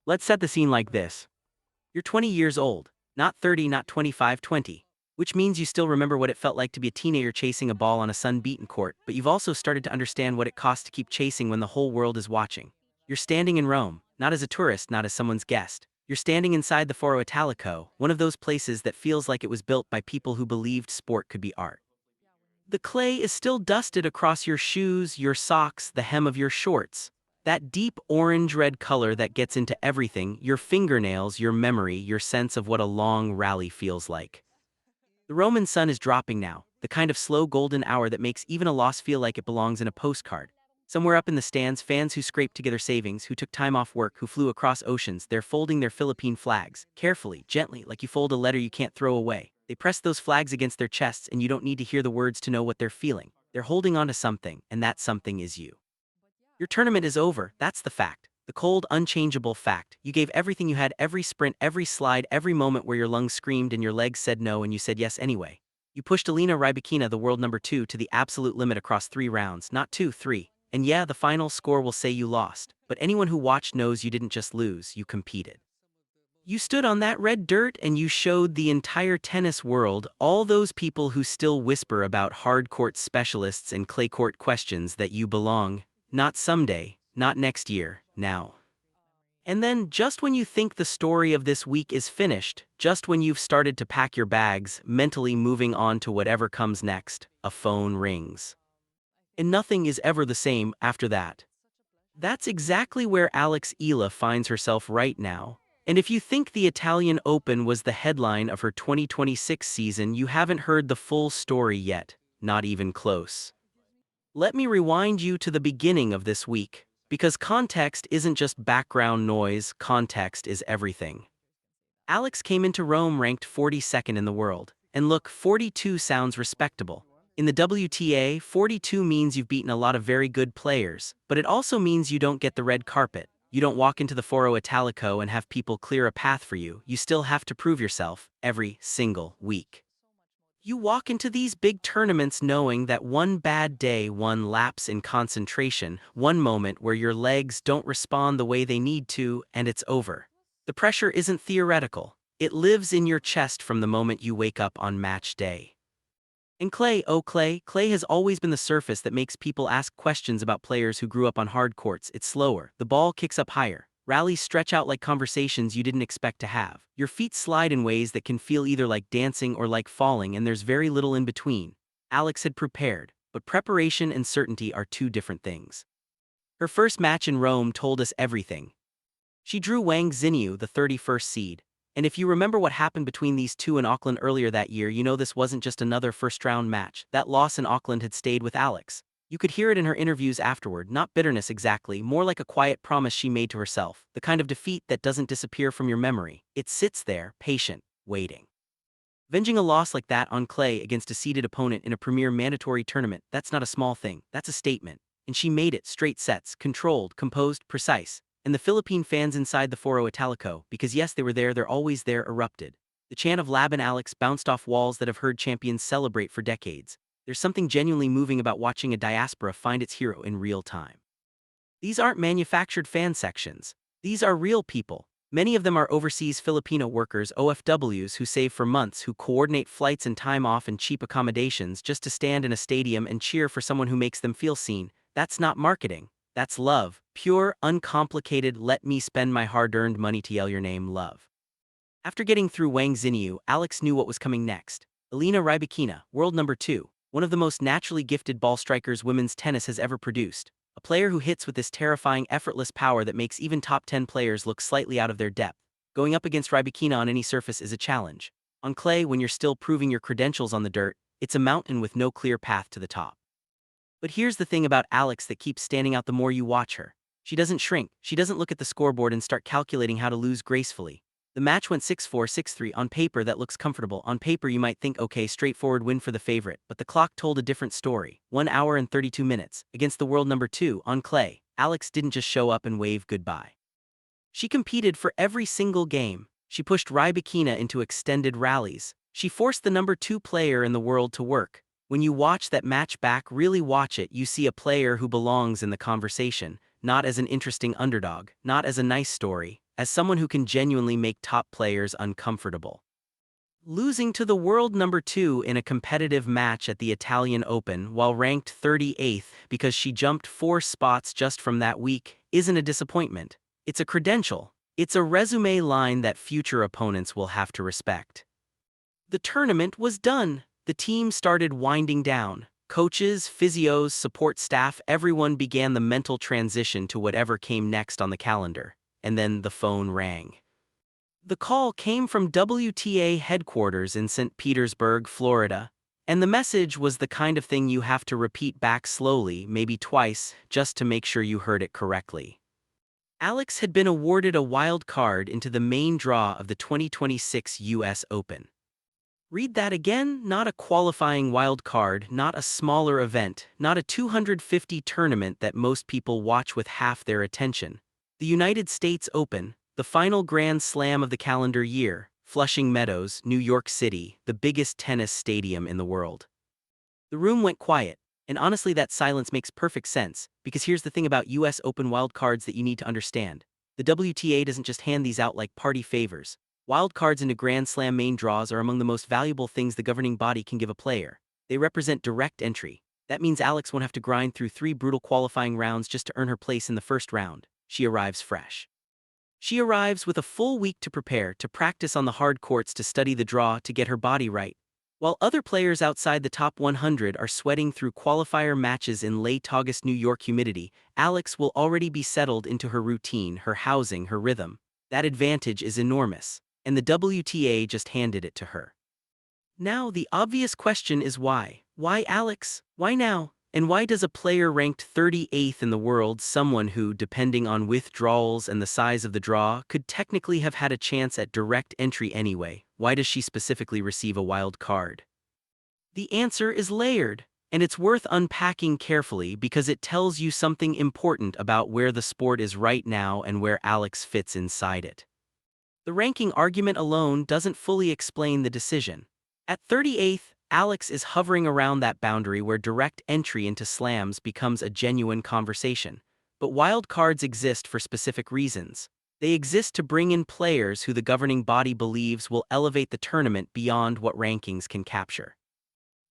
Let's set the scene like this. You're 20 years old, not 30, not 25, 20. Which means you still remember what it felt like to be a teenager chasing a ball on a sun-beaten court, but you've also started to understand what it costs to keep chasing when the whole world is watching. You're standing in Rome, not as a tourist, not as someone's guest. You're standing inside the Foro Italico, one of those places that feels like it was built by people who believed sport could be art. The clay is still dusted across your shoes, your socks, the hem of your shorts. That deep orange-red color that gets into everything, your fingernails, your memory, your sense of what a long rally feels like. The Roman sun is dropping now, the kind of slow golden hour that makes even a loss feel like it belongs in a postcard. Somewhere up in the stands, fans who scraped together savings, who took time off work, who flew across oceans, they're folding their Philippine flags, carefully, gently, like you fold a letter you can't throw away. They press those flags against their chests and you don't need to hear the words to know what they're feeling. They're holding on to something, and that something is you. Your tournament is over, that's the fact. The cold, unchangeable fact. You gave everything you had, every sprint, every slide, every moment where your lungs screamed and your legs said no and you said yes anyway. You pushed Alina Rybakina, the world number 2, to the absolute limit across 3 rounds, not 2, 3. And yeah, the final score will say you lost, but anyone who watched knows you didn't just lose, you competed. You stood on that red dirt and you showed the entire tennis world, all those people who still whisper about hard court specialists and clay court questions, that you belong, not someday, not next year, now. And then, just when you think the story of this week is finished, just when you've started to pack your bags, mentally moving on to whatever comes next, a phone rings. And nothing is ever the same after that. That's exactly where Alex Eala finds herself right now. And if you think the Italian Open was the headline of her 2026 season, you haven't heard the full story yet, not even close. Let me rewind you to the beginning of this week, because context isn't just background noise, context is everything. Alex came into Rome ranked 42nd in the world, and look, 42 sounds respectable. In the WTA, 42 means you've beaten a lot of very good players, but it also means you don't get the red carpet. You don't walk into the Foro Italico and have people clear a path for you. You still have to prove yourself every single week. You walk into these big tournaments knowing that one bad day, one lapse in concentration, one moment where your legs don't respond the way they need to, and it's over. The pressure isn't theoretical. It lives in your chest from the moment you wake up on match day. And clay, oh clay, clay has always been the surface that makes people ask questions about players who grew up on hard courts. It's slower, the ball kicks up higher, rallies stretch out like conversations you didn't expect to have. Your feet slide in ways that can feel either like dancing or like falling, and there's very little in between. Alex had prepared, but preparation and certainty are two different things. Her first match in Rome told us everything. She drew Wang Xinyu, the 31st seed. And if you remember what happened between these two in Auckland earlier that year, you know this wasn't just another first-round match. That loss in Auckland had stayed with Alex. You could hear it in her interviews afterward, not bitterness exactly, more like a quiet promise she made to herself, the kind of defeat that doesn't disappear from your memory. It sits there, patient, waiting. Avenging a loss like that on clay against a seeded opponent in a premier mandatory tournament, that's not a small thing, that's a statement. And she made it, straight sets, controlled, composed, precise. And the Philippine fans inside the Foro Italico, because yes, they were there, they're always there, erupted. The chant of Lab and Alex bounced off walls that have heard champions celebrate for decades. There's something genuinely moving about watching a diaspora find its hero in real time. These aren't manufactured fan sections. These are real people. Many of them are overseas Filipino workers, OFWs, who save for months, who coordinate flights and time off and cheap accommodations just to stand in a stadium and cheer for someone who makes them feel seen. That's not marketing. That's love. Pure, uncomplicated, let me spend my hard-earned money to yell your name, love. After getting through Wang Xinyu, Alex knew what was coming next. Alina Rybakina, world number 2, one of the most naturally gifted ball strikers women's tennis has ever produced. A player who hits with this terrifying, effortless power that makes even top 10 players look slightly out of their depth. Going up against Rybakina on any surface is a challenge. On clay, when you're still proving your credentials on the dirt, it's a mountain with no clear path to the top. But here's the thing about Alex that keeps standing out the more you watch her. She doesn't shrink. She doesn't look at the scoreboard and start calculating how to lose gracefully. The match went 6-4, 6-3. On paper, that looks comfortable. On paper, you might think, okay, straightforward win for the favorite. But the clock told a different story. 1 hour and 32 minutes. Against the world number 2, on clay, Alex didn't just show up and wave goodbye. She competed for every single game. She pushed Rybakina into extended rallies. She forced the number 2 player in the world to work. When you watch that match back, really watch it, you see a player who belongs in the conversation, not as an interesting underdog, not as a nice story, as someone who can genuinely make top players uncomfortable. Losing to the world number 2 in a competitive match at the Italian Open while ranked 38th because she jumped 4 spots just from that week isn't a disappointment. It's a credential. It's a resume line that future opponents will have to respect. The tournament was done. The team started winding down. Coaches, physios, support staff, everyone began the mental transition to whatever came next on the calendar. And then the phone rang. The call came from WTA headquarters in St. Petersburg, Florida, and the message was the kind of thing you have to repeat back slowly, maybe twice, just to make sure you heard it correctly. Alex had been awarded a wild card into the main draw of the 2026 US Open. Read that again, not a qualifying wild card, not a smaller event, not a 250 tournament that most people watch with half their attention. The United States Open, the final Grand Slam of the calendar year, Flushing Meadows, New York City, the biggest tennis stadium in the world. The room went quiet, and honestly that silence makes perfect sense, because here's the thing about US Open wildcards that you need to understand. The WTA doesn't just hand these out like party favors. Wildcards into Grand Slam main draws are among the most valuable things the governing body can give a player. They represent direct entry. That means Alex won't have to grind through 3 brutal qualifying rounds just to earn her place in the first round. She arrives fresh. She arrives with a full week to prepare, to practice on the hard courts, to study the draw, to get her body right. While other players outside the top 100 are sweating through qualifier matches in late August New York humidity, Alex will already be settled into her routine, her housing, her rhythm. That advantage is enormous, and the WTA just handed it to her. Now the obvious question is why? Why Alex? Why now? And why does a player ranked 38th in the world, someone who, depending on withdrawals and the size of the draw, could technically have had a chance at direct entry anyway, why does she specifically receive a wild card? The answer is layered, and it's worth unpacking carefully because it tells you something important about where the sport is right now and where Alex fits inside it. The ranking argument alone doesn't fully explain the decision. At 38th, Alex is hovering around that boundary where direct entry into slams becomes a genuine conversation. But wild cards exist for specific reasons. They exist to bring in players who the governing body believes will elevate the tournament beyond what rankings can capture.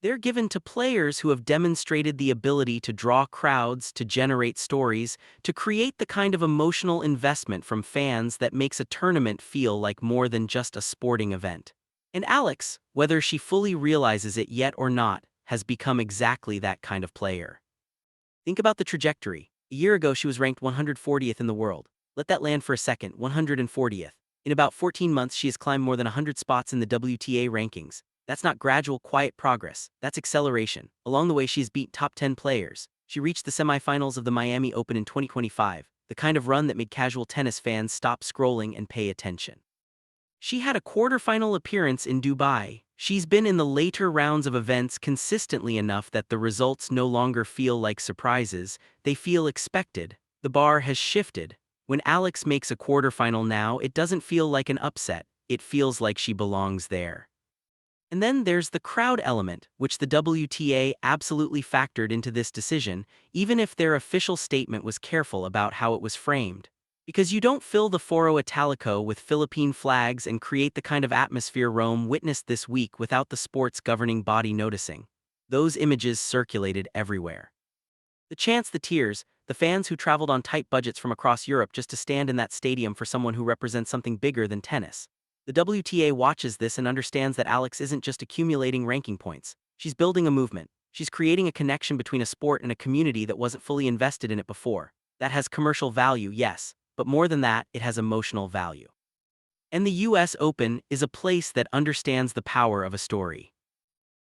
They're given to players who have demonstrated the ability to draw crowds, to generate stories, to create the kind of emotional investment from fans that makes a tournament feel like more than just a sporting event. And Alex, whether she fully realizes it yet or not, has become exactly that kind of player. Think about the trajectory. A year ago she was ranked 140th in the world. Let that land for a second, 140th. In about 14 months she has climbed more than 100 spots in the WTA rankings. That's not gradual, quiet progress, that's acceleration. Along the way she's beat top 10 players. She reached the semifinals of the Miami Open in 2025, the kind of run that made casual tennis fans stop scrolling and pay attention. She had a quarterfinal appearance in Dubai. She's been in the later rounds of events consistently enough that the results no longer feel like surprises, they feel expected. The bar has shifted. When Alex makes a quarterfinal now, it doesn't feel like an upset, it feels like she belongs there. And then there's the crowd element, which the WTA absolutely factored into this decision, even if their official statement was careful about how it was framed. Because you don't fill the Foro Italico with Philippine flags and create the kind of atmosphere Rome witnessed this week without the sport's governing body noticing. Those images circulated everywhere. The chants, the tears, the fans who traveled on tight budgets from across Europe just to stand in that stadium for someone who represents something bigger than tennis. The WTA watches this and understands that Alex isn't just accumulating ranking points. She's building a movement. She's creating a connection between a sport and a community that wasn't fully invested in it before. That has commercial value, yes, but more than that, it has emotional value. And the US Open is a place that understands the power of a story.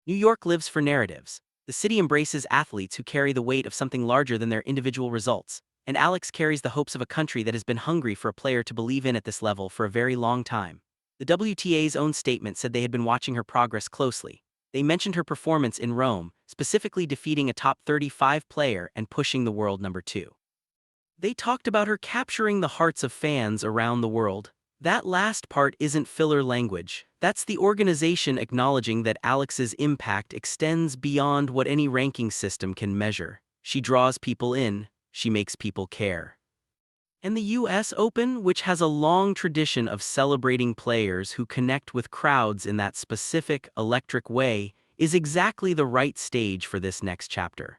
New York lives for narratives. The city embraces athletes who carry the weight of something larger than their individual results, and Alex carries the hopes of a country that has been hungry for a player to believe in at this level for a very long time. The WTA's own statement said they had been watching her progress closely. They mentioned her performance in Rome, specifically defeating a top 35 player and pushing the world number 2. They talked about her capturing the hearts of fans around the world. That last part isn't filler language. That's the organization acknowledging that Alex's impact extends beyond what any ranking system can measure. She draws people in, she makes people care. And the US Open, which has a long tradition of celebrating players who connect with crowds in that specific, electric way, is exactly the right stage for this next chapter.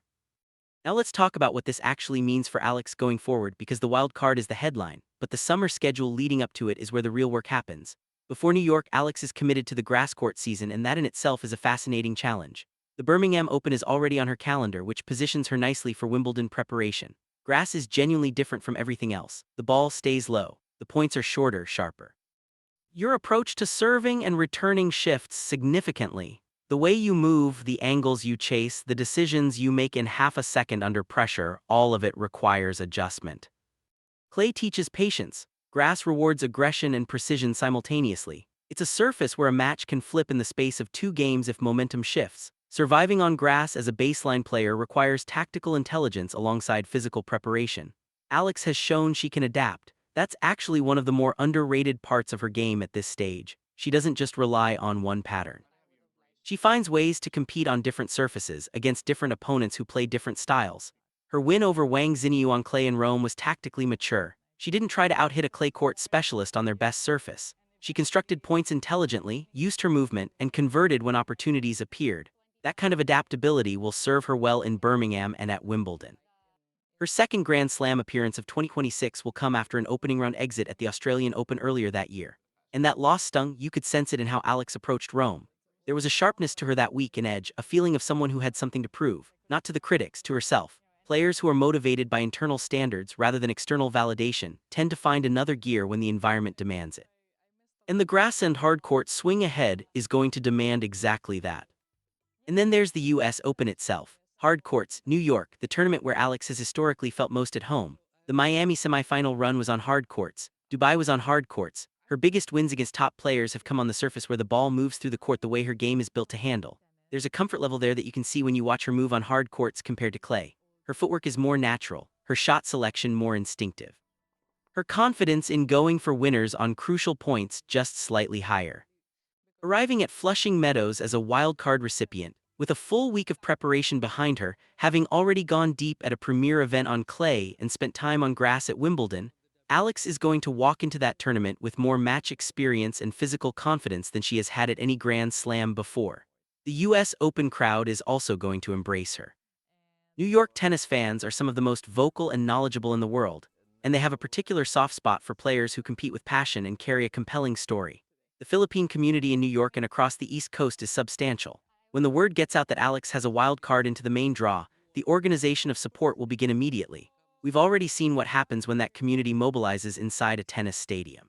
Now let's talk about what this actually means for Alex going forward, because the wild card is the headline, but the summer schedule leading up to it is where the real work happens. Before New York, Alex is committed to the grass court season, and that in itself is a fascinating challenge. The Birmingham Open is already on her calendar, which positions her nicely for Wimbledon preparation. Grass is genuinely different from everything else. The ball stays low. The points are shorter, sharper. Your approach to serving and returning shifts significantly. The way you move, the angles you chase, the decisions you make in half a second under pressure, all of it requires adjustment. Clay teaches patience. Grass rewards aggression and precision simultaneously. It's a surface where a match can flip in the space of 2 games if momentum shifts. Surviving on grass as a baseline player requires tactical intelligence alongside physical preparation. Alex has shown she can adapt. That's actually one of the more underrated parts of her game at this stage. She doesn't just rely on one pattern. She finds ways to compete on different surfaces against different opponents who play different styles. Her win over Wang Xinyu on clay in Rome was tactically mature. She didn't try to outhit a clay court specialist on their best surface. She constructed points intelligently, used her movement, and converted when opportunities appeared. That kind of adaptability will serve her well in Birmingham and at Wimbledon. Her second Grand Slam appearance of 2026 will come after an opening round exit at the Australian Open earlier that year. And that loss stung. You could sense it in how Alex approached Rome. There was a sharpness to her that week, an edge, a feeling of someone who had something to prove, not to the critics, to herself. Players who are motivated by internal standards rather than external validation tend to find another gear when the environment demands it. And the grass and hardcourt swing ahead is going to demand exactly that. And then there's the US Open itself. Hard courts, New York, the tournament where Alex has historically felt most at home. The Miami semifinal run was on hard courts. Dubai was on hard courts. Her biggest wins against top players have come on the surface where the ball moves through the court the way her game is built to handle. There's a comfort level there that you can see when you watch her move on hard courts compared to clay. Her footwork is more natural, her shot selection more instinctive. Her confidence in going for winners on crucial points just slightly higher. Arriving at Flushing Meadows as a wildcard recipient, with a full week of preparation behind her, having already gone deep at a premier event on clay and spent time on grass at Wimbledon, Alex is going to walk into that tournament with more match experience and physical confidence than she has had at any Grand Slam before. The US Open crowd is also going to embrace her. New York tennis fans are some of the most vocal and knowledgeable in the world, and they have a particular soft spot for players who compete with passion and carry a compelling story. The Philippine community in New York and across the East Coast is substantial. When the word gets out that Alex has a wild card into the main draw, the organization of support will begin immediately. We've already seen what happens when that community mobilizes inside a tennis stadium.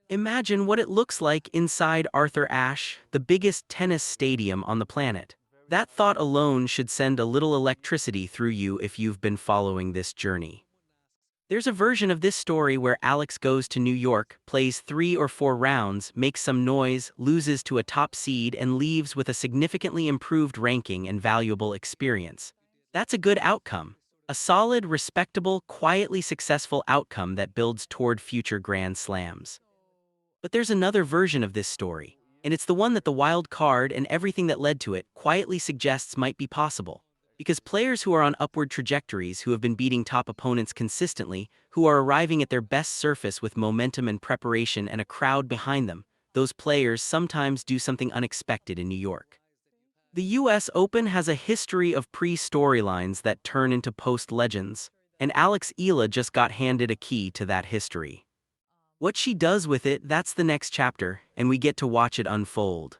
Imagine what it looks like inside Arthur Ashe, the biggest tennis stadium on the planet. That thought alone should send a little electricity through you if you've been following this journey. There's a version of this story where Alex goes to New York, plays 3 or 4 rounds, makes some noise, loses to a top seed, and leaves with a significantly improved ranking and valuable experience. That's a good outcome. A solid, respectable, quietly successful outcome that builds toward future Grand Slams. But there's another version of this story, and it's the one that the wild card and everything that led to it quietly suggests might be possible. Because players who are on upward trajectories, who have been beating top opponents consistently, who are arriving at their best surface with momentum and preparation and a crowd behind them, those players sometimes do something unexpected in New York. The US Open has a history of pre-storylines that turn into post-legends, and Alex Eala just got handed a key to that history. What she does with it, that's the next chapter, and we get to watch it unfold.